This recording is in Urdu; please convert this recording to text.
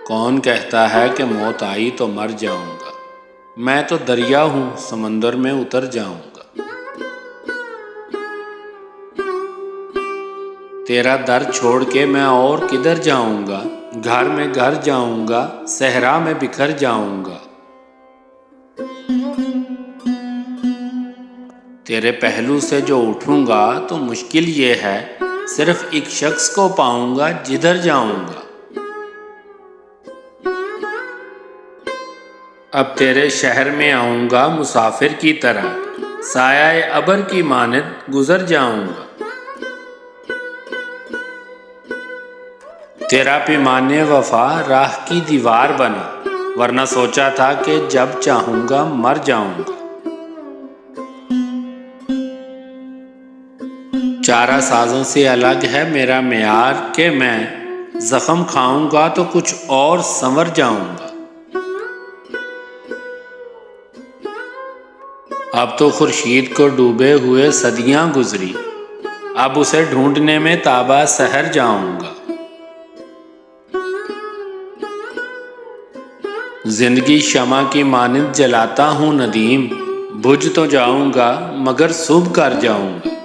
کون کہتا ہے کہ موت آئی تو مر جاؤں گا، میں تو دریا ہوں سمندر میں اتر جاؤں گا۔ تیرا در چھوڑ کے میں اور کدھر جاؤں گا، گھر میں گھر جاؤں گا، صحرا میں بکھر جاؤں گا۔ تیرے پہلو سے جو اٹھوں گا تو مشکل یہ ہے، صرف ایک شخص کو پاؤں گا جدھر جاؤں گا۔ اب تیرے شہر میں آؤں گا مسافر کی طرح، سایہ ابر کی مانند گزر جاؤں گا۔ تیرا پیمانے وفا راہ کی دیوار بنا، ورنہ سوچا تھا کہ جب چاہوں گا مر جاؤں گا۔ چارہ سازوں سے الگ ہے میرا معیار کہ میں زخم کھاؤں گا تو کچھ اور سنور جاؤں گا۔ اب تو خورشید کو ڈوبے ہوئے صدیاں گزری، اب اسے ڈھونڈنے میں تابہ سحر جاؤں گا۔ زندگی شمع کی مانند جلاتا ہوں ندیم، بجھ تو جاؤں گا مگر صبح کر جاؤں گا۔